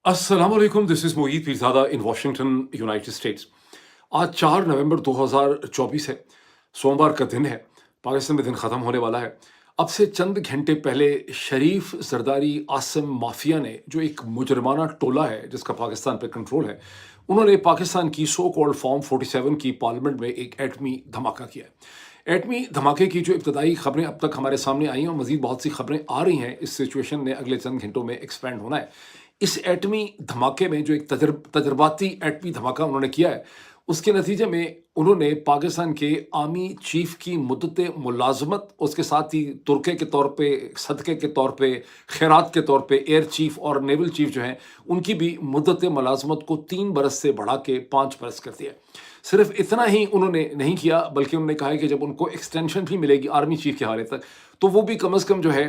अस्सलाम वालेकुम, this is Moid Pirzada in Washington, United states. आज 4 नवंबर 2024 है, सोमवार का दिन है। पाकिस्तान में दिन ख़त्म होने वाला है। अब से चंद घंटे पहले शरीफ ज़रदारी आसिम माफिया ने, जो एक मुजरमाना टोला है जिसका पाकिस्तान पे कंट्रोल है, उन्होंने पाकिस्तान की सो कॉल्ड फॉर्म 47 की पार्लियामेंट में एक एटमी धमाका किया है। एटमी धमाके की जो इब्तदाई खबरें अब तक हमारे सामने आई हैं और मज़ीद बहुत सी खबरें आ रही हैं, इस सिचुएशन ने अगले चंद घंटों में एक्सपैंड होना है। इस एटमी धमाके में जो एक तजर्बाती एटमी धमाका उन्होंने किया है, उसके नतीजे में उन्होंने पाकिस्तान के आर्मी चीफ की मुद्दत मुलाजमत, उसके साथ ही तुर्के के तौर पे, सदक़े के तौर पे, खैरात के तौर पे एयर चीफ और नेवल चीफ जो हैं, उनकी भी मुद्दत मुलाजमत को 3 बरस से बढ़ा के 5 बरस कर दिया। सिर्फ इतना ही उन्होंने नहीं किया, बल्कि उन्होंने कहा है कि जब उनको एक्सटेंशन भी मिलेगी आर्मी चीफ के हवाले तक, तो वो भी कम अज़ कम जो है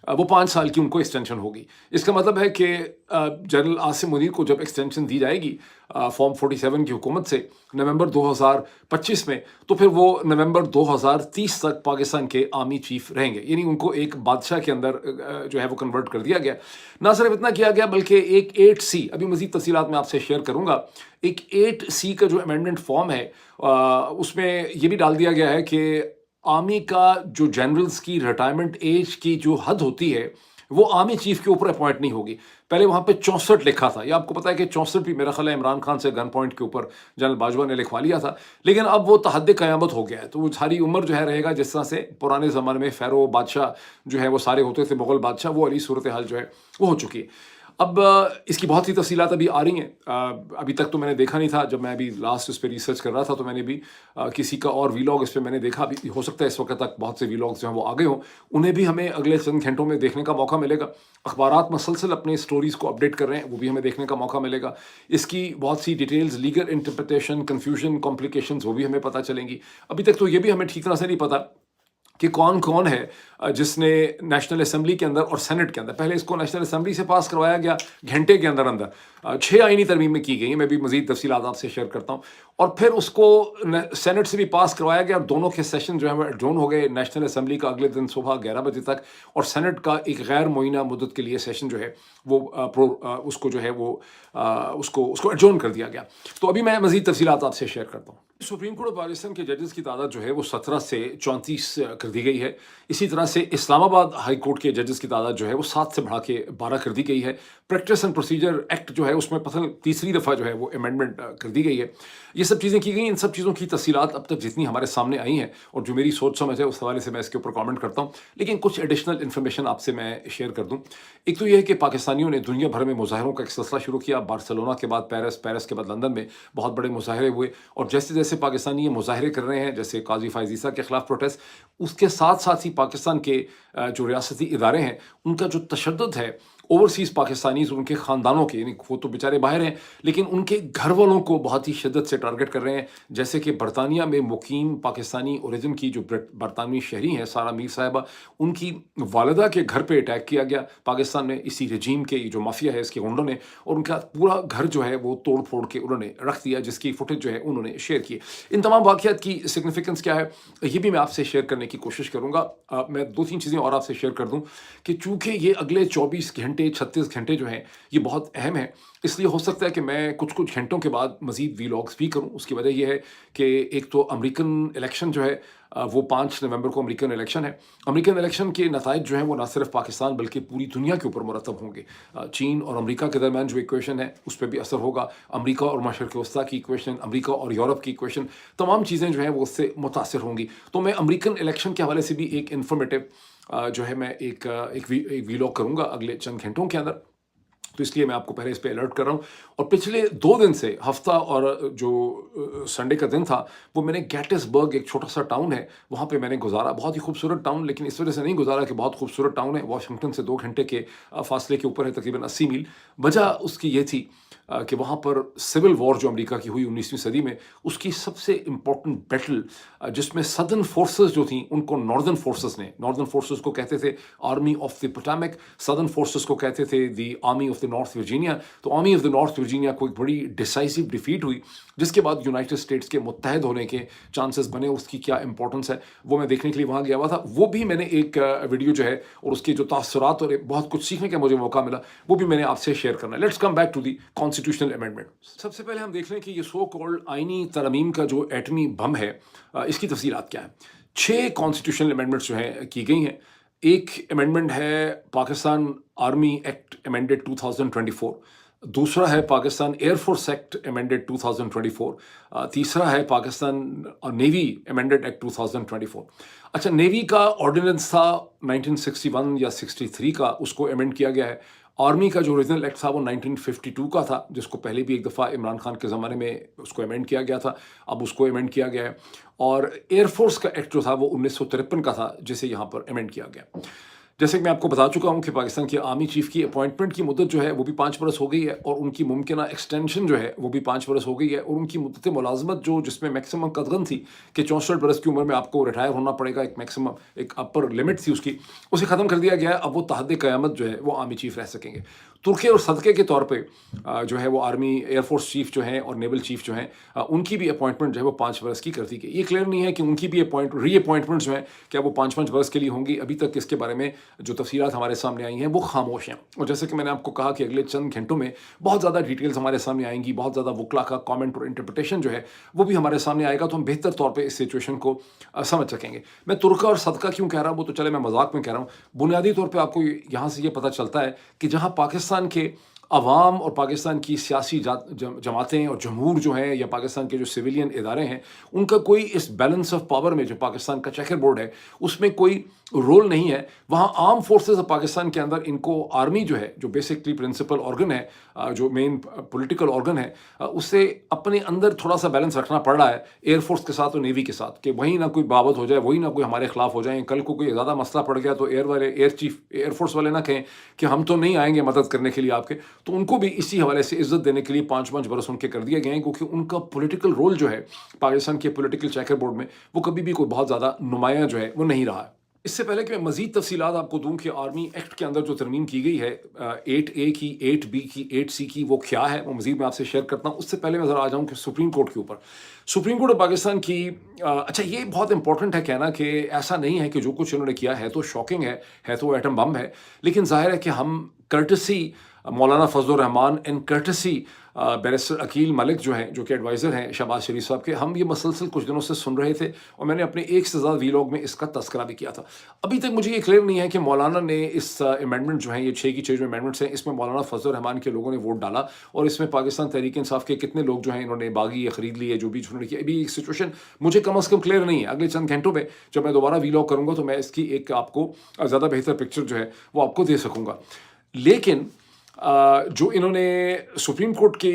वो 5 साल की उनको एक्सटेंशन होगी। इसका मतलब है कि जनरल आसिम मुनीर को जब एक्सटेंशन दी जाएगी फॉर्म 47 की हुकूमत से नवंबर 2025 में, तो फिर वो नवंबर 2030 तक पाकिस्तान के आर्मी चीफ रहेंगे। यानी उनको एक बादशाह के अंदर जो है वो कन्वर्ट कर दिया गया। ना सिर्फ इतना किया गया, बल्कि एक 8C, अभी मज़ीद तफ़सीलात मैं आपसे शेयर करूँगा, एक 8C का जो अमेंडमेंट फॉर्म है उसमें ये भी डाल दिया गया है कि आर्मी का जो जनरल्स की रिटायरमेंट एज की जो हद होती है, वो आर्मी चीफ के ऊपर अपॉइंट नहीं होगी। पहले वहाँ पे 64 लिखा था, या आपको पता है कि 64 भी मेरा ख्याल है इमरान खान से गन पॉइंट के ऊपर जनरल बाजवा ने लिखवा लिया था। लेकिन अब वो तहद्दे क़यामत हो गया है, तो वो सारी उम्र जो है रहेगा जिस तरह से पुराने ज़माने में फ़ैरो बादशाह जो है वो सारे होते थे, मुग़ल बादशाह, वो वाली सूरत हाल जो है वो हो चुकी है। अब इसकी बहुत सी तफ़सीलात अभी आ रही हैं। अभी तक तो मैंने देखा नहीं था, जब मैं अभी लास्ट इस पे रिसर्च कर रहा था तो मैंने भी किसी का और वीलॉग इस पे मैंने देखा। अभी हो सकता है इस वक्त तक बहुत से वीलॉग्स जो हैं वो आ गए हों, उन्हें भी हमें अगले चंद घंटों में देखने का मौका मिलेगा। अखबारात मसलसल अपने स्टोरीज़ को अपडेट कर रहे हैं, वो भी हमें देखने का मौका मिलेगा। इसकी बहुत सी details, legal interpretation, confusion, complications, वो भी हमें पता चलेंगी। अभी तक तो ये भी हमें ठीक तरह से नहीं पता कि कौन-कौन है जिसने नेशनल असेंबली के अंदर और सेनेट के अंदर, पहले इसको नेशनल असेंबली से पास करवाया गया घंटे के अंदर-अंदर, 6 आईनी तरमीमें की गई हैं, मैं भी मज़ीद तफ़सीलात आपसे शेयर करता हूँ। और फिर उसको सेनेट से भी पास करवाया गया और दोनों के सेशन जो है वो एडजॉर्न हो गए नेशनल असेंबली का अगले दिन सुबह 11 बजे तक, और सेनेट का एक गैर मुअय्यना मुद्दत के लिए सेशन जो है वो उसको जो है वो उसको एडजॉर्न कर दिया गया। तो अभी मैं मज़ीद तफ़सीलात आपसे शेयर करता हूँ। सुप्रीम कोर्ट ऑफ पाकिस्तान के जजेस की तादाद जो है वो 17 से 34 कर दी गई है। इसी तरह से इस्लामाबाद हाई कोर्ट के जजेस की तादाद जो है वो 7 से बढ़ा के 12 कर दी गई है। प्रैक्टिस एंड प्रोसीजर एक्ट जो है उसमें पता तीसरी दफ़ा जो है वो अमेंडमेंट कर दी गई है। ये सब चीज़ें की गई। इन सब चीज़ों की तफसीलात अब तक जितनी हमारे सामने आई हैं और जो मेरी सोच समझ है उस हवाले से मैं इसके ऊपर कमेंट करता हूँ, लेकिन कुछ एडिशनल इन्फॉर्मेशन आपसे मैं शेयर कर दूँ। एक तो ये है कि पाकिस्तानियों ने दुनिया भर में मुजाहरों का एक सिलसिला शुरू किया। बार्सिलोना के बाद पेरिस, पेरिस के बाद लंदन में बहुत बड़े मुजाहरे हुए, और जैसे जैसे पाकिस्तानी ये मुजाहरे कर रहे हैं, जैसे काजी फ़ाइज़ ईसा के ख़िलाफ़ प्रोटेस्ट, उसके साथ साथ ही पाकिस्तान के जो रियासती इदारे हैं उनका जो तशद्दुद है ओवरसीज़ पाकिस्तानीज़, उनके ख़ानदानों के, यानी वो तो बेचारे बाहर हैं, लेकिन उनके घर वालों को बहुत ही शिद्दत से टारगेट कर रहे हैं। जैसे कि बरतानिया में मुकीम पाकिस्तानी ओरिजिन की जो बरतानवी शहरी हैं सारा मीर साहिबा, उनकी वालिदा के घर पे अटैक किया गया पाकिस्तान में, इसी रजीम के जो माफिया है इसके गुंडों ने, और उनका पूरा घर जो है वो तोड़ फोड़ के उन्होंने रख दिया, जिसकी फुटेज जो है उन्होंने शेयर की। इन तमाम वाक़यात की सिग्निफिकेंस क्या है, ये भी मैं आपसे शेयर करने की कोशिश करूँगा। मैं 2-3 चीज़ें और आपसे शेयर कर दूँ कि चूँकि ये अगले 24 घंटे 36 घंटे जो हैं ये बहुत अहम है, इसलिए हो सकता है कि मैं कुछ-कुछ घंटों के बाद मज़ीद वीलॉग्स भी करूँ। उसकी वजह ये है कि एक तो अमेरिकन इलेक्शन जो है वो 5 नवंबर को अमेरिकन इलेक्शन है। अमेरिकन इलेक्शन के नताइज जो हैं वो ना सिर्फ पाकिस्तान बल्कि पूरी दुनिया के ऊपर मुरतब होंगे। चीन और अमेरिका के दरमियान जो इक्वेशन है उस पे भी असर होगा। अमेरिका और मशरिक़ वस्ता की इक्वेशन, अमेरिका और यूरोप की इक्वेशन, तमाम चीज़ें जो हैं वो उससे मुतासिर होंगी। तो मैं अमेरिकन इलेक्शन के हवाले से भी एक इन्फॉर्मेटिव जो है मैं एक वीलॉग करूँगा अगले चंद घंटों के अंदर। तो इसलिए मैं आपको पहले इस पे अलर्ट कर रहा हूँ। और पिछले 2 दिन से, हफ्ता और जो संडे का दिन था, वो मैंने गेटिसबर्ग, एक छोटा-सा टाउन है, वहाँ पे मैंने गुज़ारा। बहुत ही खूबसूरत टाउन, लेकिन इस वजह से नहीं गुज़ारा कि बहुत खूबसूरत टाउन है, वाशिंगटन से 2 घंटे के फ़ासले के ऊपर है, तकरीबन 80 मील। वजह उसकी ये थी کہ وہاں پر सिविल वॉर जो अमेरिका की हुई 19वीं सदी में, उसकी सबसे इम्पोर्टेंट बैटल जिसमें सदर्न फोर्सेस जो थी उनको नॉर्दर्न फोर्सेस को कहते थे Army of the Potomac, southern forces को कहते थे the Army of the North Virginia. तो Army of the North Virginia को एक बड़ी डिसाइसिव डिफीट हुई, जिसके बाद यूनाइटेड स्टेट्स के मुत्तहद होने के चांसेस बने। उसकी क्या इंपॉर्टेंस है वो मैं देखने के लिए वहाँ गया हुआ था। वो भी मैंने एक वीडियो जो है और उसके जो तासुरात और बहुत कुछ सीखने का मुझे मौका मिला, वो भी मैंने आपसे शेयर करना है। Let's come back to the constitutional amendment. सबसे पहले हम देख लें कि ये सो कॉल्ड आइनी तरमीम का जो एटमी बम है, इसकी तफसीलात क्या है। 6 कॉन्स्टिट्यूशनल अमेंडमेंट्स जो हैं की गई हैं। एक अमेंडमेंट है पाकिस्तान आर्मी एक्ट अमेंडेड 2024, दूसरा है पाकिस्तान एयरफोर्स एक्ट अमेंडेड 2024, तीसरा है पाकिस्तान नेवी अमेंडेड एक्ट 2024। अच्छा, नेवी का ऑर्डिनेंस था 1961 या 63 का, उसको अमेंड किया गया है। आर्मी का जो ओरिजिनल एक्ट था वो 1952 का था, जिसको पहले भी एक दफ़ा इमरान खान के ज़माने में उसको अमेंड किया गया था, अब उसको अमेंड किया गया है। और एयरफोर्स का एक्ट जो था वो 1953 का था, जिसे यहाँ पर अमेंड किया गया। जैसे कि मैं आपको बता चुका हूँ कि पाकिस्तान की आर्मी चीफ की अपॉइंटमेंट की मुद्दत जो है वो भी 5 बरस हो गई है, और उनकी मुमकिन एक्सटेंशन जो है वो भी 5 बरस हो गई है। और उनकी मुद्दत मुलाजमत जो जिसमें मैक्सिमम कदगन थी कि 64 बरस की उम्र में आपको रिटायर होना पड़ेगा, एक मैक्सिमम एक अपर लिमिट थी उसकी, उसे ख़त्म कर दिया गया है। अब वो तहद क़यामत जो है वो आर्मी चीफ रह सकेंगे। तुर्के और सदक़े के तौर पे जो है वो आर्मी एयरफोर्स चीफ जो हैं और नेवल चीफ जो हैं उनकी भी अपॉइंटमेंट जो है वो 5 बरस की कर दी गई। ये क्लियर नहीं है कि उनकी भी रीअपॉइंटमेंट्स जो हैं क्या वो 5-5 बरस के लिए होंगी। अभी तक इसके बारे में जो तफसीलात हमारे सामने आई हैं वो खामोश हैं। और जैसे कि मैंने आपको कहा कि अगले चंद घंटों में बहुत ज़्यादा डिटेल्स हमारे सामने आएंगी, बहुत ज़्यादा वकला का कॉमेंट और इंटरप्रिटेशन जो है वो भी हमारे सामने आएगा, तो हम बेहतर तौर पर इस सिचुएशन को समझ सकेंगे। मैं तुर्का और सदका क्यों कह रहा हूँ वो तो चले मैं मजाक में कह रहा हूँ। बुनियादी तौर पर आपको यहाँ से ये पता चलता है कि जहाँ पाकिस्तान के अवाम और पाकिस्तान की सियासी जमातें और जमहूर जो हैं या पाकिस्तान के जो सिविलियन इदारे हैं, उनका कोई इस बैलेंस ऑफ पावर में जो पाकिस्तान का चेकर बोर्ड है उसमें कोई रोल नहीं है। वहाँ आर्म फोर्सेस ऑफ पाकिस्तान के अंदर इनको आर्मी जो है, जो बेसिकली प्रिंसिपल ऑर्गन है, जो मेन पॉलिटिकल ऑर्गन है, उससे अपने अंदर थोड़ा सा बैलेंस रखना पड़ रहा है एयरफोर्स के साथ और नेवी के साथ, कि वहीं ना कोई बाबत हो जाए, वही ना कोई हमारे खिलाफ हो जाए। कल को कोई ज़्यादा मसला पड़ गया तो एयरफोर्स वाले ना कहें कि हम तो नहीं आएंगे मदद करने के लिए आपके। तो उनको भी इसी हवाले से इज्जत देने के लिए 5-5 बरस उनके कर दिए गए हैं, क्योंकि उनका पॉलिटिकल रोल जो है पाकिस्तान के पॉलिटिकल चेकर बोर्ड में वो कभी भी कोई बहुत ज़्यादा नुमाया जो है वो नहीं रहा है। इससे पहले कि मैं मज़ीद तफसीलात आपको दूं कि आर्मी एक्ट के अंदर जो तरमीम की गई है 8A की, 8B की, 8C की, वो क्या है, वो मज़ीद मैं आपसे शेयर करता हूँ। उससे पहले मैं ज़रा आ जाऊँ कि सुप्रीम कोर्ट के ऊपर। सुप्रीम कोर्ट ऑफ पाकिस्तान की अच्छा, ये बहुत इंपॉर्टेंट है कहना कि ऐसा नहीं है कि जो कुछ इन्होंने किया है तो शॉकिंग है तो एटम बम है, लेकिन जाहिर है कि हम courtesy Maulana Fazal Rahman and courtesy barrister Aqeel Malik जो हैं, जो कि एडवाइज़र हैं शहबाज शरीफ साहब के, हम ये मसलसल कुछ दिनों से सुन रहे थे और मैंने अपने एक से ज़्यादा वीलॉग में इसका तस्करा भी किया था। अभी तक मुझे ये क्लियर नहीं है कि मौलाना ने इस अमेंडमेंट जो हैं, ये 6 की 6 जो अमेंडमेंट्स हैं, इसमें मौलाना फजल रहमान के लोगों ने वोट डाला और इसमें पाकिस्तान तहरीक इंसाफ के कितने लोग जो हैं इन्होंने बागी या ख़रीद ली है, जो भी उन्होंने किया। अभी एक सिचुएशन मुझे कम अज़ कम क्लियर नहीं है। अगले चंद घंटों में जब मैं दोबारा वीलॉग करूँगा तो मैं इसकी एक आपको ज़्यादा बेहतर पिक्चर जो है वो आपको दे सकूँगा। लेकिन जो इन्होंने सुप्रीम कोर्ट की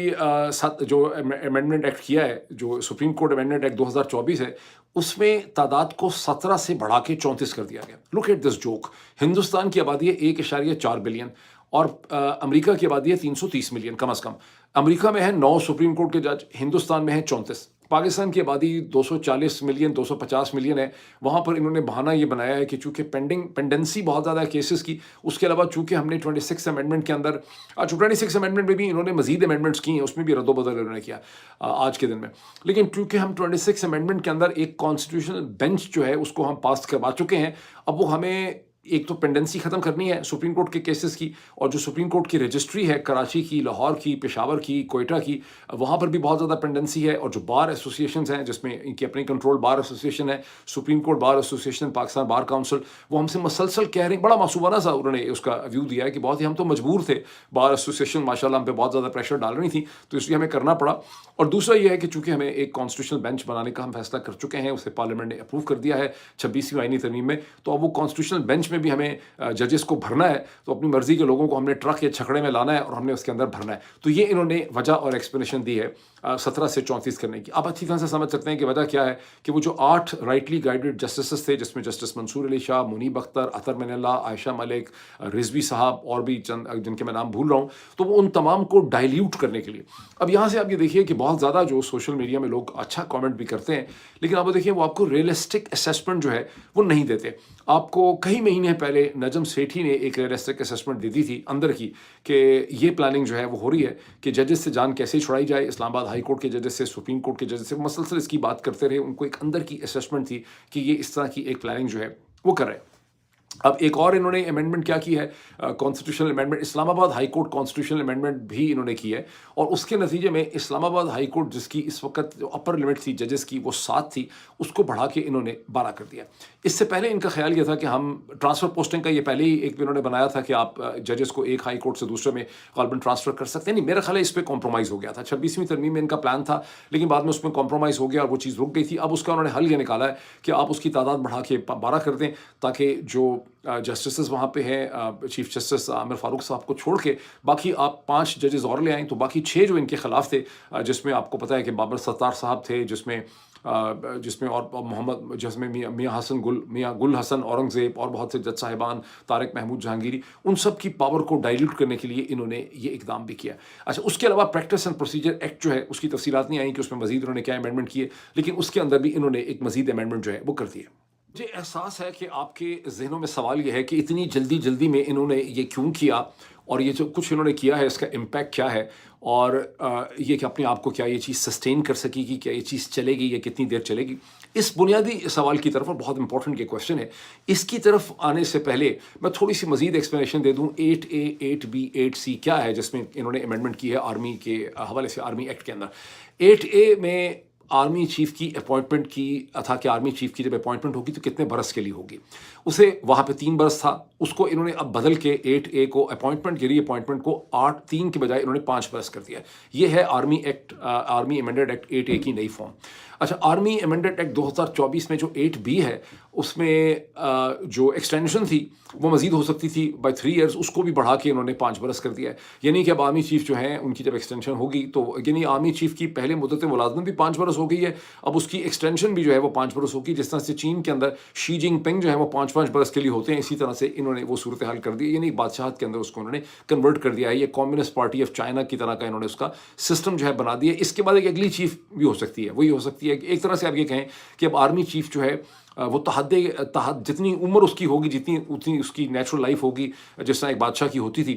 साथ जो अमेंडमेंट एक्ट किया है, जो सुप्रीम कोर्ट अमेंडमेंट एक्ट 2024 है, उसमें तादाद को 17 से बढ़ा के 34 कर दिया गया। Look at this joke. Hindustan की आबादी है 1.4 बिलियन और अमेरिका की आबादी है 330 मिलियन कम अज़ कम। अमेरिका में है 9 सुप्रीम कोर्ट के जज, हिंदुस्तान में है 34। पाकिस्तान की आबादी 240 मिलियन 250 मिलियन है। वहाँ पर इन्होंने बहाना ये बनाया है कि चूँकि पेंडेंसी बहुत ज़्यादा है केसेस की, उसके अलावा चूँकि हमने 26 अमेंडमेंट के अंदर 26 अमेंडमेंट में भी इन्होंने मजीद अमेंडमेंट्स की हैं, उसमें भी रद्दोबदल इन्होंने किया आज के दिन में। लेकिन चूँकि हम 26 अमेंडमेंट के अंदर एक कॉन्स्टिट्यूशनल बेंच जो है उसको हम पास करवा चुके हैं, अब वो हमें एक तो पेंडेंसी ख़त्म करनी है सुप्रीम कोर्ट के केसेस की, और जो सुप्रीम कोर्ट की रजिस्ट्री है कराची की, लाहौर की, पेशावर की, कोयटा की, वहाँ पर भी बहुत ज़्यादा पेंडेंसी है। और जो बार एसोसिएशंस हैं जिसमें इनकी अपनी कंट्रोल बार एसोसिएशन है, supreme court bar association, Pakistan bar council, वो हमसे मसलसल कह रहे हैं, बड़ा मासूमाना सा उन्होंने उसका व्यू दिया है कि बहुत ही हम तो मजबूर थे, बार एसोसिएशन माशाल्लाह हम पे बहुत ज़्यादा प्रेशर डाल रही थी तो इसलिए हमें करना पड़ा। और दूसरा ये है कि चूँकि हमें एक कॉन्स्टिट्यूशनल बेंच बनाने का हम फैसला कर चुके हैं, उसे पार्लियामेंट ने अप्रूव कर दिया है 26वीं आईनी तरमीम में, तो अब वो कॉन्स्टिट्यूशनल बेंच में भी हमें जजेस को भरना है तो अपनी मर्जी के लोगों को हमने ट्रक या छकड़े में लाना है और हमने उसके अंदर भरना है। तो ये इन्होंने वजह और एक्सप्लेनेशन दी है 17 से 34 करने की। आप अच्छी तरह से समझ सकते हैं कि वजह क्या है कि वो जो 8 राइटली गाइडेड जस्टिस थे, जिसमें जस्टिस मंसूर अली शाह, मुनीब अख्तर, अतर मिनल्ला, आयशा मलिक, रिजवी साहब और भी चंद जिनके मैं नाम भूल रहा हूँ, तो वो उन तमाम को डाइल्यूट करने के लिए। अब यहाँ से आप ये देखिए कि बहुत ज़्यादा जो सोशल मीडिया में लोग अच्छा कमेंट भी करते हैं, लेकिन आप देखिए वो आपको रियलिस्टिक असेसमेंट जो है वो नहीं देते। आपको कई महीने पहले नजम सेठी ने एक रियलिस्टिक असेसमेंट दी थी अंदर की कि ये प्लानिंग जो है वो हो रही है कि जजेस से जान कैसे छुड़ाई जाए, इस्लामाबाद हाई कोर्ट के जजेस से, सुप्रीम कोर्ट के जजेस से मसलसल इसकी बात करते रहे। उनको एक अंदर की असेसमेंट थी कि ये इस तरह की एक प्लानिंग जो है वो कर रहे हैं। अब एक और इन्होंने अमेंडमेंट क्या की है, constitutional amendment, Islamabad high court constitutional amendment भी इन्होंने की है, और उसके नतीजे में इस्लामाबाद हाई कोर्ट जिसकी इस वक्त जो अपर लिमिट थी जजेस की वो 7 थी, उसको बढ़ा के इन्होंने 12 कर दिया। इससे पहले इनका ख्याल ये था कि हम ट्रांसफ़र पोस्टिंग का ये पहले ही एक इन्होंने बनाया था कि आप जजेस को एक हाई कोर्ट से दूसरे में गालबन ट्रांसफ़र कर सकते हैं। नहीं, मेरा ख्याल है इस पर कॉम्प्रोमाइज़ हो गया था। 26वीं तरमीम में इनका प्लान था, लेकिन बाद में उसमें कॉम्प्रोमाइज़ हो गया और वो चीज़ रुक गई थी। अब उसका उन्होंने हल ये निकाला है कि आप उसकी तादाद बढ़ा के 12 कर दें, ताकि जो जस्टिस वहाँ पे हैं, चीफ जस्टिस आमिर फारूक साहब को छोड़ के बाकी आप 5 जजेस और ले आएँ, तो बाकी 6 जो इनके खिलाफ थे, जिसमें आपको पता है कि बाबर सत्तार साहब थे, जिसमें और मोहम्मद, जिसमें मियाँ गुल हसन औरंगज़ेब और बहुत से जज साहिबान, तारिक महमूद जहांगीरी, उन सब की पावर को डाइल्यूट करने के लिए इन्होंने ये इकदाम भी किया। अच्छा, उसके अलावा प्रैक्टिस एंड प्रोसीजर एक्ट जो है उसकी तफसीलात नहीं आई कि उसमें मजीद इन्होंने क्या अमेंडमेंट किए, लेकिन उसके अंदर भी इन्होंने एक मजीद अमेंडमेंट जो है वो कर दिए। मुझे एहसास है कि आपके जहनों में सवाल ये है कि इतनी जल्दी जल्दी में इन्होंने ये क्यों किया, और ये जो कुछ इन्होंने किया है इसका इम्पैक्ट क्या है, और ये कि अपने आप को क्या ये चीज़ सस्टेन कर सकेगी, क्या ये चीज़ चलेगी, या कितनी देर चलेगी। इस बुनियादी सवाल की तरफ, और बहुत इंपॉर्टेंट ये क्वेश्चन है, इसकी तरफ आने से पहले मैं थोड़ी सी मजीद एक्सप्लेनेशन दे दूँ। 8A 8B 8C क्या है जिसमें इन्होंने अमेंडमेंट की है आर्मी के हवाले से, आर्मी एक्ट के अंदर। 8A में आर्मी चीफ की अपॉइंटमेंट की था कि आर्मी चीफ की जब अपॉइंटमेंट होगी तो कितने बरस के लिए होगी। उसे वहाँ पे 3 बरस था, उसको इन्होंने अब बदल के 8A को अपॉइंटमेंट के लिए अपॉइंटमेंट को 3 के बजाय इन्होंने 5 बरस कर दिया। ये है army act, army amended act 8A की नई फॉर्म। अच्छा, आर्मी अमेंडेड एक्ट 2024 में जो 8B है उसमें जो एक्सटेंशन थी वो मजीद हो सकती थी बाय 3 ईयर्स, उसको भी बढ़ा के इन्होंने 5 बरस कर दिया है। यानी कि अब आर्मी चीफ जो है उनकी जब एक्सटेंशन होगी तो यानी आर्मी चीफ की पहले मुद्दत मुलाजमत भी 5 बरस हो गई है, अब उसकी एक्सटेंशन भी जो है वो 5 बरस होगी। जिस तरह से चीन के अंदर शी जिनपिंग जो है वो 5-5 बरस के लिए होते हैं, इसी तरह से इन्होंने वो सूरत हाल कर दी, यानी बादशाहत के अंदर उसको उन्होंने कन्वर्ट कर दिया है। ये कम्युनिस्ट पार्टी ऑफ चाइना की तरह का इन्होंने उसका सिस्टम जो है बना दिया। इसके बाद एक अगली चीफ भी हो सकती है, वही हो सकती है एक तरह से आप ये कहें कि अब आर्मी चीफ जो है वो तहद जितनी उम्र उसकी होगी, जितनी उतनी उसकी नेचुरल लाइफ होगी, जिस तरह एक बादशाह की होती थी,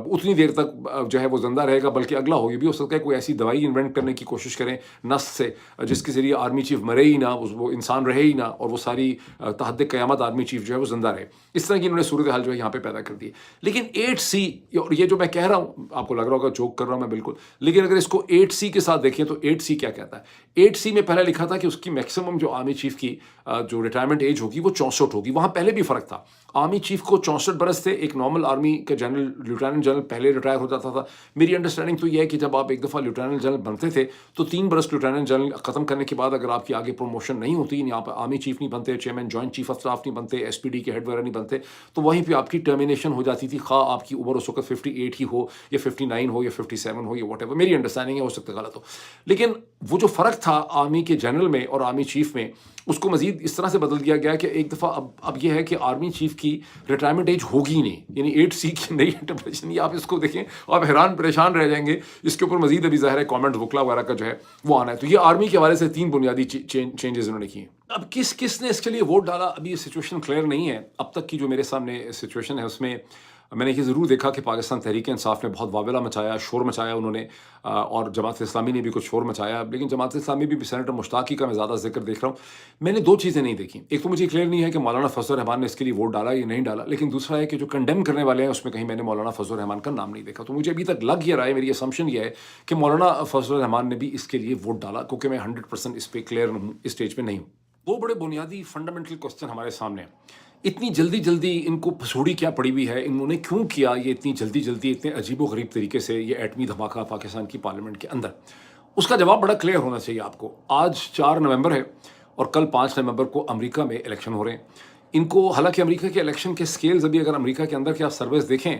उतनी देर तक जो है वो ज़िंदा रहेगा। बल्कि अगला हो, ये भी हो सकता है कोई ऐसी दवाई इन्वेंट करने की कोशिश करें नस से, जिसके ज़रिए आर्मी चीफ मरे ही ना, वो इंसान रहे ही ना, और वो सारी तहद क़यामत आर्मी चीफ जो है वो ज़िंदा रहे। इस तरह की इन्होंने सूरत हाल जो है यहाँ पे पैदा कर दी। लेकिन 8C, और ये जो मैं कह रहा हूँ आपको लग रहा होगा जोक कर रहा हूँ मैं, बिल्कुल, लेकिन अगर इसको 8C के साथ देखें तो 8C क्या कहता है। 8C में पहले लिखा था कि उसकी मैक्सिमम जो आर्मी चीफ की जो रिटायरमेंट एज होगी वो 64 होगी। वहाँ पहले भी फ़र्क था, आर्मी चीफ को 64 बरस थे, एक नॉर्मल आर्मी का जनरल, लेफ्टिनेंट जनरल पहले रिटायर हो जाता था। मेरी अंडरस्टैंडिंग तो ये है कि जब आप एक दफ़ा लेफ्टिनेंट जनरल बनते थे तो 3 बरस लेफ्टिनेंट जनरल ख़त्म करने के बाद अगर आपकी आगे प्रमोशन नहीं होती, यहाँ पर आर्मी चीफ नहीं बनते, chairman joint chief of staff नहीं बनते, SPD के हेड वगैरह नहीं बनते, तो वहीं पर आपकी टर्मिनेशन हो जाती थी, खा आपकी उम्र उस वक्त 58 ही हो या 59 हो या 57 हो या वट एवर। मेरी अंडरस्टैंडिंग है, हो सकता है गलत हो, लेकिन वो जो फ़र्क था आर्मी के जनरल में और आर्मी चीफ में, उसको मजीद इस तरह से बदल दिया गया कि एक दफ़ा अब यह है कि आर्मी चीफ की रिटायरमेंट एज होगी नहीं, यानी 8C की नई इंटरप्रिटेशन। ये आप इसको देखें, आप हैरान परेशान रह जाएंगे। इसके ऊपर मजीद अभी ज़ाहिर है कॉमेंट वकला वगैरह का जो है वो आना है। तो ये आर्मी के हवाले से 3 बुनियादी चेंजेस इन्होंने किए। अब किसने इसके लिए वोट डाला, अभी ये सिचुएशन क्लियर नहीं है। अब तक की जो मेरे सामने सिचुएशन है उसमें मैंने ये ज़रूर देखा कि पाकिस्तान तहरीक इंसाफ ने बहुत वावेला मचाया, शोर मचाया उन्होंने, और जमात इस्लामी ने भी कुछ शोर मचाया। लेकिन जमात इस्लामी भी सेनेटर मुश्ताकी का मैं ज़्यादा जिक्र देख रहा हूँ। मैंने 2 चीज़ें नहीं देखी, एक तो मुझे क्लियर नहीं है कि मौलाना फजल रहमान ने इसके लिए वोट डाला या नहीं डाला, लेकिन दूसरा है कि जो कंडेम करने वाले हैं उसमें कहीं मैंने मौलाना फजल रहमान का नाम नहीं देखा। तो मुझे अभी तक लग ये रहा है, मेरी असम्पशन ये है कि मौलाना फजल रहमान ने भी इसके लिए वोट डाला, क्योंकि मैं 100% इस पर क्लियर हूँ, इस स्टेज पर नहीं हूँ। वो बड़े बुनियादी फंडामेंटल क्वेश्चन हमारे सामने हैं। इतनी जल्दी जल्दी इनको फसूड़ी क्या पड़ी हुई है, इन्होंने क्यों किया ये इतनी जल्दी जल्दी, इतने अजीबोगरीब तरीके से ये एटमी धमाका पाकिस्तान की पार्लियामेंट के अंदर? उसका जवाब बड़ा क्लियर होना चाहिए आपको। आज 4 नवंबर है और कल 5 नवंबर को अमेरिका में इलेक्शन हो रहे हैं। इनको हालांकि अमेरिका के इलेक्शन के स्केल्स अभी अगर अमेरिका के अंदर के आप सर्वेस देखें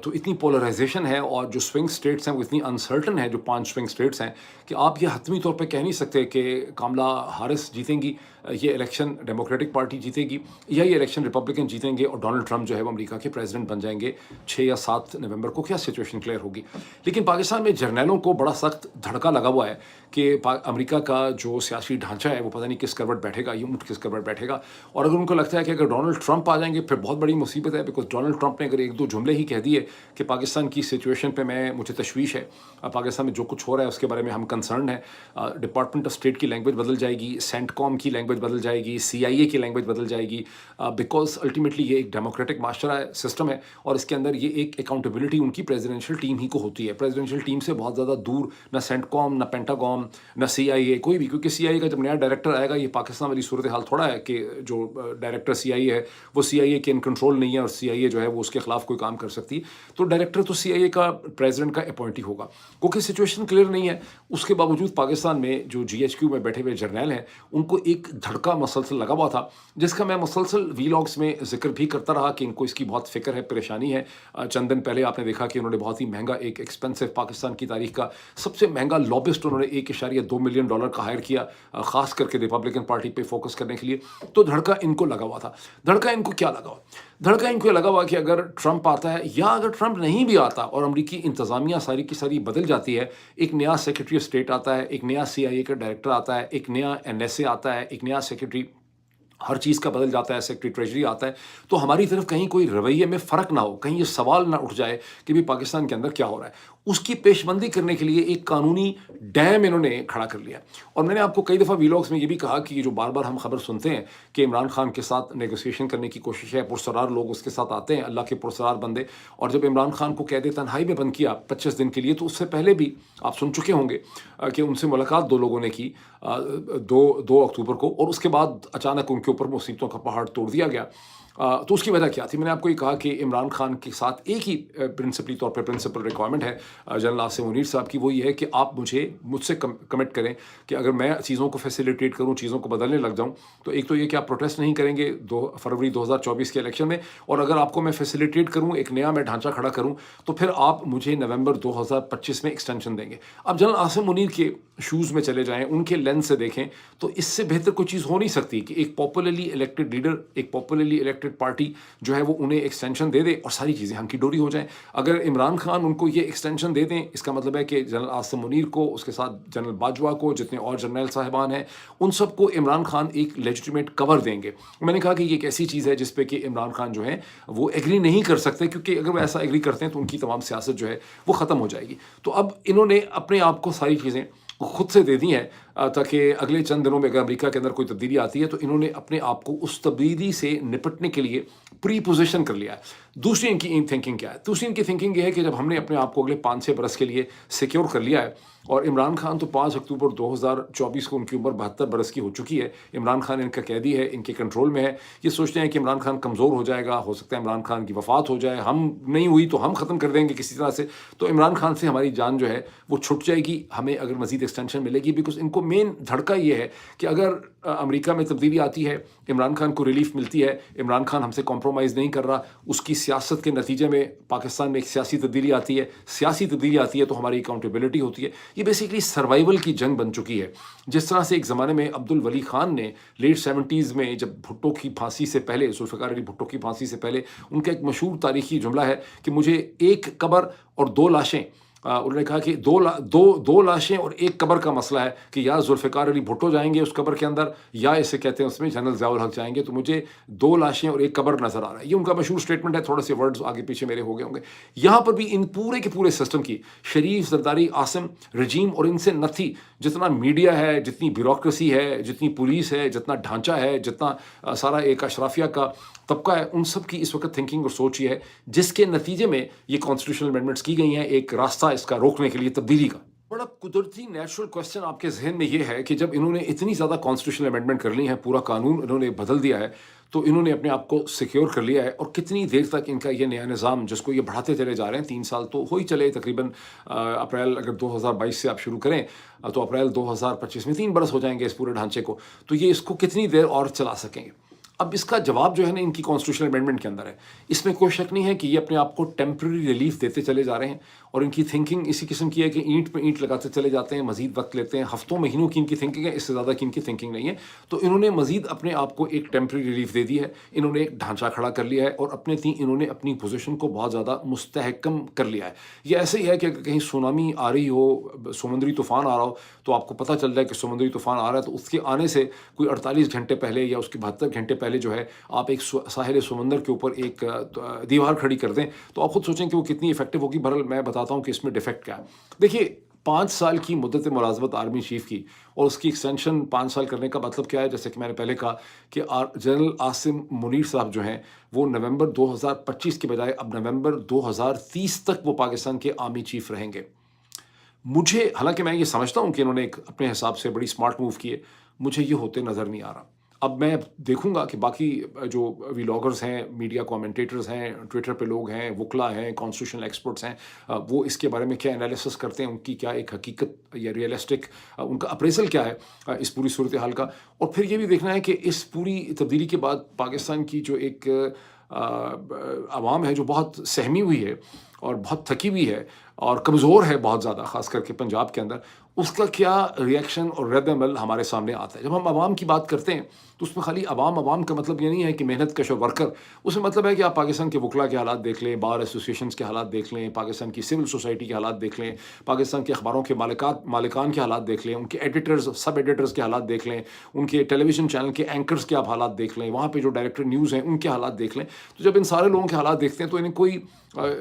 तो इतनी पोलराइजेशन है और जो स्विंग स्टेट्स हैं वो इतनी अनसर्टन है, जो 5 स्विंग स्टेट्स हैं, कि आप ये हतमी तौर पे कह नहीं सकते कि कामला हारिस जीतेंगी, ये इलेक्शन डेमोक्रेटिक पार्टी जीतेगी, या ये इलेक्शन रिपब्लिकन जीतेंगे और डोनाल्ड ट्रंप जो है वो अमेरिका के प्रेसिडेंट बन जाएंगे 6 या 7 नवंबर को। क्या सिचुएशन क्लियर होगी। लेकिन पाकिस्तान में जर्नैलों को बड़ा सख्त धड़का लगा हुआ है कि अमेरिका का जो सियासी ढांचा है वो पता नहीं किस करवट बैठेगा, ये ऊँट किस करवट बैठेगा। और अगर उनको लगता है कि अगर डोनाल्ड ट्रंप आ जाएंगे फिर बहुत बड़ी मुसीबत है, बिकॉज डोनाल्ड ट्रंप ने अगर 1-2 जुमले ही कह दिए कि पाकिस्तान की सिचुएशन पे मुझे तशवीश है, पाकिस्तान में जो कुछ हो रहा है उसके बारे में हम कंसर्न है, डिपार्टमेंट ऑफ स्टेट की लैंग्वेज बदल जाएगी, सेंटकॉम की लैंग्वेज बदल जाएगी, CIA की लैंग्वेज बदल जाएगी, बिकॉज अल्टीमेटली ये एक डेमोक्रेटिक माशरा है, सिस्टम है, और इसके अंदर ये एक अकाउंटेबिलिटी उनकी प्रेसिडेंशियल टीम ही को होती है। प्रेसिडेंशियल टीम से बहुत ज़्यादा दूर ना सेंटकॉम, ना पेंटागॉम, ना CIA, कोई भी, क्योंकि CIA का जब नया डायरेक्टर आएगा, ये पाकिस्तान वाली सूरत हाल थोड़ा है कि जो डायरेक्टर CIA है वो CIA के इन कंट्रोल नहीं है और CIA जो है वो उसके खिलाफ कोई काम कर सकती, तो डायरेक्टर तो CIA का प्रेसिडेंट का अपॉइंटी होगा। क्योंकि सिचुएशन क्लियर नहीं है, उसके बावजूद पाकिस्तान में जो GHQ में बैठे हुए जर्नैल हैं उनको एक धड़का मसलसल लगा हुआ था, जिसका मैं मसलसल वीलॉग्स में जिक्र भी करता रहा कि इनको इसकी बहुत फिक्र है, परेशानी है। चंद दिन पहले आपने देखा कि उन्होंने बहुत ही महंगा, एक एक्सपेंसिव, पाकिस्तान की तारीख का सबसे महंगा लॉबिस्ट उन्होंने $1.2 मिलियन का हायर किया, खास करके रिपब्लिकन पार्टी पे फोकस करने के लिए। तो धड़का इनको लगा हुआ था। धड़का इनको क्या लगा हुआ? धड़का इनको लगा हुआ कि अगर ट्रंप आता है या अगर ट्रंप नहीं भी आता और अमेरिकी इंतज़ामिया सारी की सारी बदल जाती है, एक नया सेक्रेटरी ऑफ स्टेट आता है, एक नया CIA का डायरेक्टर आता है, एक नया NSA आता है, एक नया सेक्रेटरी, हर चीज़ का बदल जाता है, सेक्रेटरी ट्रेजरी आता है, तो हमारी तरफ कहीं कोई रवैये में फ़र्क ना हो, कहीं ये सवाल ना उठ जाए कि भी पाकिस्तान के अंदर क्या हो रहा है। उसकी पेशबंदी करने के लिए एक कानूनी डैम इन्होंने खड़ा कर लिया। और मैंने आपको कई दफ़ा वीलॉग्स में ये भी कहा कि ये जो बार बार हम खबर सुनते हैं कि इमरान खान के साथ नेगोशिएशन करने की कोशिश है, पुरसरार लोग उसके साथ आते हैं, अल्लाह के पुरसरार बंदे, और जब इमरान खान को कैद तन्हाई में बंद किया 25 दिन के लिए, तो उससे पहले भी आप सुन चुके होंगे कि उनसे मुलाकात 2 लोगों ने की 2 अक्टूबर को, और उसके बाद अचानक उनके ऊपर मुसीबतों का पहाड़ तोड़ दिया गया। तो उसकी वजह क्या थी? मैंने आपको ये कहा कि इमरान खान के साथ एक ही प्रिंसिपल रिक्वायरमेंट है जनरल आसिम मुनीर साहब की, वो ये है कि आप मुझसे कमिट करें कि अगर मैं चीज़ों को फैसिलिटेट करूं, चीज़ों को बदलने लग जाऊं, तो एक तो ये कि आप प्रोटेस्ट नहीं करेंगे 2 फरवरी 2024 के इलेक्शन में, और अगर आपको मैं फैसिलिटेट करूं, एक नया मैं ढांचा खड़ा करूं, तो फिर आप मुझे नवंबर 2025 में एक्सटेंशन देंगे। अब जनरल आसिम मुनीर के शूज़ में चले जाएं, उनके लेंस से देखें, तो इससे बेहतर कोई चीज़ हो नहीं सकती कि एक पॉपुलरली इलेक्टेड लीडर, एक पॉपुलरली इलेक्टेड पार्टी जो है वो उन्हें एक्सटेंशन दे दे और सारी चीज़ें हंकी डोरी हो जाएं। अगर इमरान खान उनको ये एक्सटेंशन दे दें, इसका मतलब है कि जनरल आसिम मुनीर को, उसके साथ जनरल बाजवा को, जितने और जनरल साहिबान हैं, उन सबको इमरान खान एक लेजिटिमेट कवर देंगे। मैंने कहा कि ये एक ऐसी चीज़ है जिस पे कि इमरान खान जो है वो एग्री नहीं कर सकते, क्योंकि अगर वो ऐसा एग्री करते हैं तो उनकी तमाम सियासत जो है वो ख़त्म हो जाएगी। तो अब इन्होंने अपने आप को सारी चीज़ें खुद से दे दी हैं, ताकि अगले चंद दिनों में अगर अमेरिका के अंदर कोई तब्दीली आती है तो इन्होंने अपने आप को उस तब्दीली से निपटने के लिए प्री पोजीशन कर लिया है। दूसरी इनकी थिंकिंग क्या है? दूसरी इनकी थिंकिंग ये है कि जब हमने अपने आप को अगले 5-6 बरस के लिए सिक्योर कर लिया है, और इमरान खान तो 5 अक्टूबर 2024 को उनकी उम्र 72 बरस की हो चुकी है, इमरान खान इनका कैदी है, इनके कंट्रोल में है, ये सोचते हैं कि इमरान खान कमज़ोर हो जाएगा, हो सकता है इमरान खान की वफ़ात हो जाए, हम नहीं हुई तो हम ख़त्म कर देंगे किसी तरह से, तो इमरान खान से हमारी जान जो है वो छुट जाएगी, हमें अगर मज़ीद एक्सटेंशन मिलेगी। बिकॉज इनको मेन धड़का ये है कि अगर अमेरिका में तब्दीली आती है, इमरान खान को रिलीफ मिलती है, इमरान खान हमसे कॉम्प्रोमाइज़ नहीं कर रहा, उसकी सियासत के नतीजे में पाकिस्तान में एक सियासी तब्दीली आती है, तो हमारी अकाउंटेबिलिटी होती है। ये बेसिकली सर्वाइवल की जंग बन चुकी है। जिस तरह से एक ज़माने में अब्दुल वली खान ने लेट 70s में, जब भुट्टो की फांसी से पहले, जुल्फ़िकार अली भुट्टो की फांसी से पहले, उनका एक मशहूर तारीखी जुमला है कि मुझे 1 कब्र और 2 लाशें, उन्होंने कहा कि दो लाशें और 1 कब्र का मसला है कि या जुल्फ़िकार अली भुट्टो जाएंगे उस कब्र के अंदर, या इसे कहते हैं उसमें जनरल ज़ियाउल हक जाएंगे, तो मुझे 2 लाशें और 1 कब्र नज़र आ रहा है। ये उनका मशहूर स्टेटमेंट है, थोड़े से वर्ड्स आगे पीछे मेरे हो गए होंगे। यहाँ पर भी इन पूरे के पूरे सिस्टम की, शरीफ, जरदारी, आसिम रजीम और इनसे नथी, जितना मीडिया है, जितनी ब्यूरोक्रेसी है, जितनी पुलिस है, जितना ढांचा है, जितना सारा एक अशराफिया का तबका है, उन सब की इस वक्त थिंकिंग और सोच ये है, जिसके नतीजे में ये कॉन्स्टिट्यूशनल अमेंडमेंट्स की गई हैं, एक रास्ता इसका रोकने के लिए, तब्दीली का। बड़ा कुदरती नेचुरल क्वेश्चन आपके जहन में ये है कि जब इन्होंने इतनी ज़्यादा कॉन्स्टिट्यूशनल अमेंडमेंट कर ली है, पूरा कानून इन्होंने बदल दिया है, तो इन्होंने अपने आप को सिक्योर कर लिया है, और कितनी देर तक इनका ये नया निज़ाम, जिसको ये बढ़ाते चले जा रहे हैं, 3 साल तो हो ही चले, तकरीबन अप्रैल अगर 2022 से आप शुरू करें तो अप्रैल 2025 में 3 बरस हो जाएंगे इस पूरे ढांचे को, तो ये इसको कितनी देर और चला सकेंगे। اب اس کا جواب جو ہے نا ان کی کانسٹیٹیوشنل امینڈمنٹ کے اندر ہے. اس میں کوئی شک نہیں ہے کہ یہ اپنے آپ کو ٹیمپرری ریلیف دیتے چلے جا رہے ہیں, اور ان کی تھنکنگ اسی قسم کی ہے کہ اینٹ پہ اینٹ لگاتے چلے جاتے ہیں, مزید وقت لیتے ہیں, ہفتوں مہینوں کی ان کی تھنکنگ ہے, اس سے زیادہ کی ان کی تھنکنگ نہیں ہے. تو انہوں نے مزید اپنے آپ کو ایک ٹیمپرری ریلیف دے دی ہے, انہوں نے ایک ڈھانچہ کھڑا کر لیا ہے, اور انہوں نے اپنی پوزیشن کو بہت زیادہ مستحکم کر لیا ہے. یہ ایسے ہی ہے کہ اگر کہیں سونامی آ رہی ہو, سمندری طوفان آ رہا ہو, تو آپ کو پتہ چل جائے کہ سمندری طوفان آ رہا ہے, تو اس کے آنے سے کوئی 48 گھنٹے پہلے یا اس کے 72 گھنٹے پہلے جو ہے آپ ایک ساحل سمندر کے اوپر ایک دیوار کھڑی کر دیں, تو آپ خود سوچیں کہ وہ کتنی ایفیکٹو ہوگی. بہرحال میں بتاتا ہوں کہ اس میں ڈیفیکٹ کیا ہے. دیکھیے 5 سال کی مدت ملازمت آرمی چیف کی, اور اس کی ایکسٹینشن 5 سال کرنے کا مطلب کیا ہے, جیسے کہ میں نے پہلے کہا کہ جنرل عاصم منیر صاحب جو ہیں وہ نومبر 2025 کے بجائے اب نومبر 2030 تک وہ پاکستان کے آرمی چیف رہیں گے. مجھے, حالانکہ میں یہ سمجھتا ہوں کہ انہوں نے ایک اپنے حساب سے بڑی اسمارٹ موو کی ہے, مجھے یہ ہوتے نظر نہیں آ رہا. اب میں دیکھوں گا کہ باقی جو ویلاگرز ہیں, میڈیا کومنٹیٹرز ہیں, ٹویٹر پہ لوگ ہیں, وکلا ہیں, کانسٹیٹیوشنل ایکسپرٹس ہیں, وہ اس کے بارے میں کیا انالیسس کرتے ہیں, ان کی کیا ایک حقیقت یا ریئلسٹک ان کا اپریزل کیا ہے اس پوری صورتحال کا. اور پھر یہ بھی دیکھنا ہے کہ اس پوری تبدیلی کے بعد پاکستان کی جو ایک عوام ہے جو بہت سہمی ہوئی ہے اور بہت تھکی ہوئی ہے اور کمزور ہے بہت زیادہ, خاص کر کے پنجاب کے اندر, اس کا کیا ری ایکشن اور رد عمل ہمارے سامنے آتا ہے. جب ہم عوام کی بات کرتے ہیں تو اس میں خالی عوام کا مطلب یہ نہیں ہے کہ محنت کش ورکر, اس میں مطلب ہے کہ آپ پاکستان کے وکلا کے حالات دیکھ لیں, بار ایسوسیشنز کے حالات دیکھ لیں, پاکستان کی سول سوسائٹی کے حالات دیکھ لیں, پاکستان کے اخباروں کے مالکان کے حالات دیکھ لیں, ان کے ایڈیٹرز سب ایڈیٹرز کے حالات دیکھ لیں, ان کے ٹیلی ویژن چینل کے اینکرز کے آپ حالات دیکھ لیں, وہاں پہ جو ڈائریکٹر نیوز ہیں ان کے حالات دیکھ لیں. تو جب ان سارے لوگوں کے حالات دیکھتے ہیں تو انہیں کوئی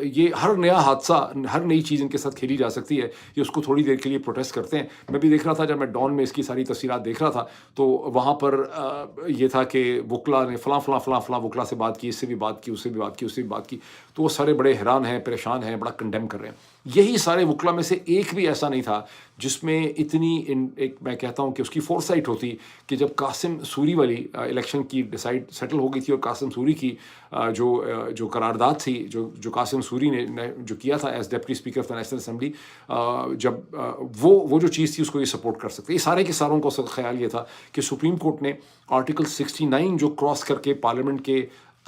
یہ ہر نیا حادثہ, ہر نئی چیز ان کے ساتھ کھیلی جا سکتی ہے, یہ اس کو تھوڑی دیر کے لیے پروٹیسٹ کرتے ہیں. میں بھی دیکھ رہا تھا جب میں ڈان میں اس کی ساری تفصیلات دیکھ رہا تھا, تو وہاں پر یہ تھا کہ وکلا نے فلاں وکلا سے بات کی, اس سے بھی بات کی, اس سے بھی بات کی, اس سے بھی بات کی, تو وہ سارے بڑے حیران ہیں, پریشان ہیں, بڑا کنڈیم کر رہے ہیں. یہی سارے وکلا میں سے ایک بھی ایسا نہیں تھا جس میں اتنی ایک میں کہتا ہوں کہ اس کی فورسائٹ ہوتی کہ جب قاسم سوری والی الیکشن کی سیٹل ہو گئی تھی, اور قاسم سوری کی جو قرارداد تھی, جو قاسم سوری نے جو کیا تھا as deputy speaker of the national assembly, جب وہ جو چیز تھی اس کو یہ سپورٹ کر سکتے. یہ سارے کے ساروں کا خیال یہ تھا کہ سپریم کورٹ نے آرٹیکل 69 جو کراس کر کے پارلیمنٹ کے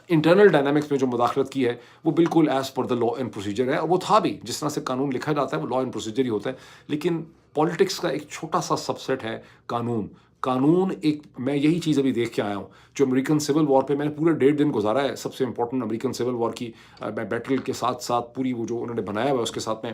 انٹرنل ڈائنامکس میں جو مداخلت کی ہے وہ بالکل as per the law and procedure ہے, اور وہ تھا بھی. جس طرح سے قانون لکھا جاتا ہے وہ لا اینڈ پروسیجر ہی ہوتا ہے, لیکن پالیٹکس کا ایک چھوٹا سا سب سیٹ ہے قانون ایک. میں یہی چیز ابھی دیکھ کے آیا ہوں جو امریکن سول وار پہ میں نے پورے 1.5 دن گزارا ہے. سب سے امپورٹنٹ امریکن سول وار کی میں بیٹل کے ساتھ ساتھ پوری وہ جو انہوں نے بنایا ہوا ہے اس کے ساتھ میں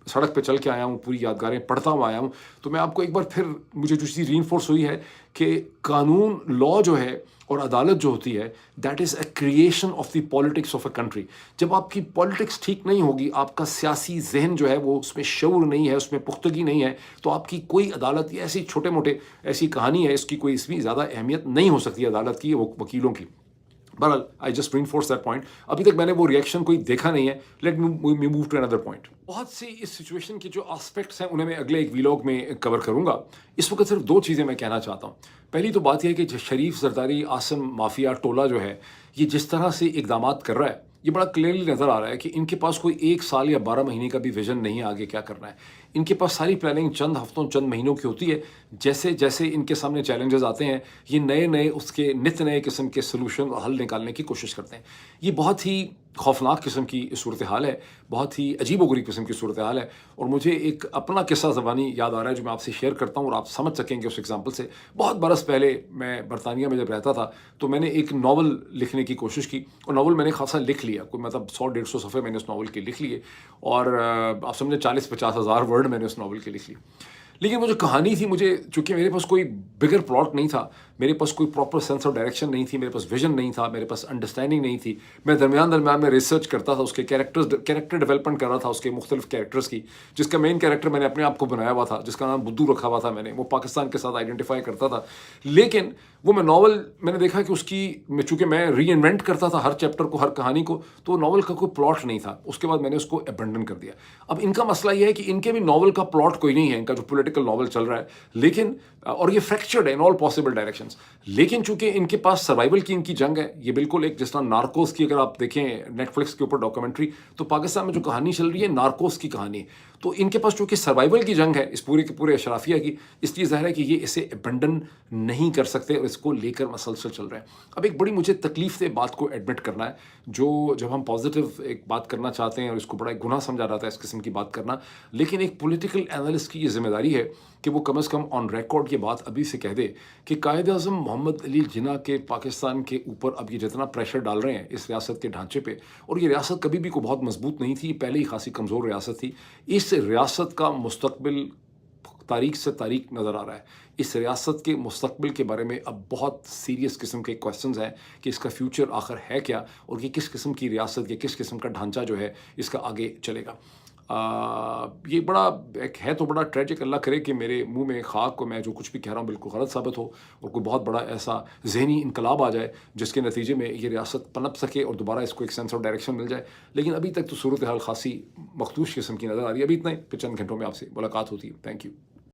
سڑک پہ چل کے آیا ہوں, پوری یادگاریں پڑھتا ہوا آیا ہوں. تو میں آپ کو ایک بار پھر مجھے جو چیز ری انفورس ہوئی ہے کہ قانون, لا جو ہے اور عدالت جو ہوتی ہے, that is a creation of the politics of a country. جب آپ کی پالیٹکس ٹھیک نہیں ہوگی, آپ کا سیاسی ذہن جو ہے وہ اس میں شعور نہیں ہے, اس میں پختگی نہیں ہے, تو آپ کی کوئی عدالت یہ ایسی چھوٹے موٹے ایسی کہانی ہے, اس کی کوئی اس میں زیادہ اہمیت نہیں ہو سکتی عدالت کی, وکیلوں کی. بہرحال آئی جسٹ رینفورس دیٹ پوائنٹ. ابھی تک میں نے وہ ریئیکشن کوئی دیکھا نہیں ہے. Let me move to another point. بہت سی اس سچویشن کے جو آسپیکٹس ہیں انہیں میں اگلے ایک ویلاگ میں کور کروں گا. اس وقت صرف 2 چیزیں میں کہنا چاہتا ہوں. پہلی تو بات یہ ہے کہ شریف زرداری عاصم مافیا ٹولہ جو ہے یہ جس طرح سے اقدامات کر رہا ہے, یہ بڑا کلیئرلی نظر آ رہا ہے کہ ان کے پاس کوئی 1 سال یا 12 مہینے کا بھی ویژن نہیں ہے آگے کیا کرنا ہے. ان کے پاس ساری پلاننگ چند ہفتوں چند مہینوں کی ہوتی ہے. جیسے جیسے ان کے سامنے چیلنجز آتے ہیں یہ نئے اس کے نئے قسم کے سلوشن اور حل نکالنے کی کوشش کرتے ہیں. یہ بہت ہی خوفناک قسم کی صورتحال ہے, بہت ہی عجیب و غریب قسم کی صورتحال ہے. اور مجھے ایک اپنا قصہ زبانی یاد آ رہا ہے جو میں آپ سے شیئر کرتا ہوں اور آپ سمجھ سکیں گے اس ایگزامپل سے. بہت برس پہلے میں برطانیہ میں جب رہتا تھا تو میں نے ایک ناول لکھنے کی کوشش کی, اور ناول میں نے خاصا لکھ لیا, کوئی مطلب 100-150 صفحے میں نے اس ناول کے لکھ لیے, اور آپ سمجھیں 40-50 ہزار ورڈ میں نے اس ناول کے لکھ لیے. لیکن وہ جو کہانی تھی, مجھے چونکہ میرے پاس کوئی بگر پلاٹ نہیں تھا, میرے پاس کوئی پراپر سینس آف ڈائریکشن نہیں تھی, میرے پاس ویژن نہیں تھا, میرے پاس انڈرسٹینڈنگ نہیں تھی. میں درمیان میں ریسرچ کرتا تھا, اس کے کیریکٹر ڈیولپمنٹ کر رہا تھا, اس کے مختلف کیریکٹرز کی, جس کا مین کیریکٹر میں نے اپنے آپ کو بنایا ہوا تھا, جس کا نام بدو رکھا ہوا تھا میں نے, وہ پاکستان کے ساتھ آئیڈینٹیفائی کرتا تھا. لیکن وہ میں ناول میں نے دیکھا کہ اس کی چونکہ میں ری انوینٹ کرتا تھا ہر چیپٹر کو, ہر کہانی کو, تو ناول کا کوئی پلاٹ نہیں تھا. اس کے بعد میں نے اس کو ابنڈن کر دیا. اب ان کا مسئلہ یہ ہے کہ ان کے بھی ناول کا پلاٹ کوئی نہیں ہے, ان کا جو پولیٹیکل ناول چل رہا ہے, لیکن اور یہ فریکچرڈ ہے ان آل پاسبل ڈائریکشنز. لیکن چونکہ ان کے پاس سروائیول کی ان کی جنگ ہے, یہ بالکل ایک جس طرح نارکوس کی اگر آپ دیکھیں نیٹ فلکس کے اوپر ڈاکومنٹری, تو پاکستان میں جو کہانی چل رہی ہے نارکوس کی کہانی ہے. تو ان کے پاس چونکہ سروائیول کی جنگ ہے اس پورے کے پورے اشرافیہ کی، اس لیے ظاہر ہے کہ یہ اسے ابنڈن نہیں کر سکتے اور اس کو لے کر مسلسل چل رہے ہیں۔ اب ایک بڑی مجھے تکلیف دہ بات کو ایڈمٹ کرنا ہے، جب ہم پازیٹیو ایک بات کرنا چاہتے ہیں اور اس کو بڑا ایک گناہ سمجھا جاتا ہے اس قسم کی بات کرنا، لیکن ایک پولیٹیکل اینالسٹ کی یہ ذمہ داری ہے کہ وہ کم از کم آن ریکارڈ یہ بات ابھی سے کہہ دے کہ قائد اعظم محمد علی جناح کے پاکستان کے اوپر اب یہ جتنا پریشر ڈال رہے ہیں اس ریاست کے ڈھانچے پہ، اور یہ ریاست کبھی بھی کوئی بہت مضبوط نہیں تھی، یہ پہلے ہی خاصی کمزور ریاست تھی، اس ریاست کا مستقبل تاریک سے تاریک نظر آ رہا ہے۔ اس ریاست کے مستقبل کے بارے میں اب بہت سیریس قسم کے کویسچنز ہیں کہ اس کا فیوچر آخر ہے کیا، اور یہ کس قسم کی ریاست، یہ کس قسم کا ڈھانچہ جو ہے اس کا آگے چلے گا۔ یہ بڑا ایک ہے تو بڑا ٹریجک، اللہ کرے کہ میرے منہ میں خاک، اور میں جو کچھ بھی کہہ رہا ہوں بالکل غلط ثابت ہو، اور کوئی بہت بڑا ایسا ذہنی انقلاب آ جائے جس کے نتیجے میں یہ ریاست پنپ سکے اور دوبارہ اس کو ایک سینس آف ڈائریکشن مل جائے، لیکن ابھی تک تو صورتحال خاصی مخدوش قسم کی نظر آ رہی ہے۔ ابھی اتنا ہی، پھر چند گھنٹوں میں آپ سے ملاقات ہوتی ہے۔ Thank you.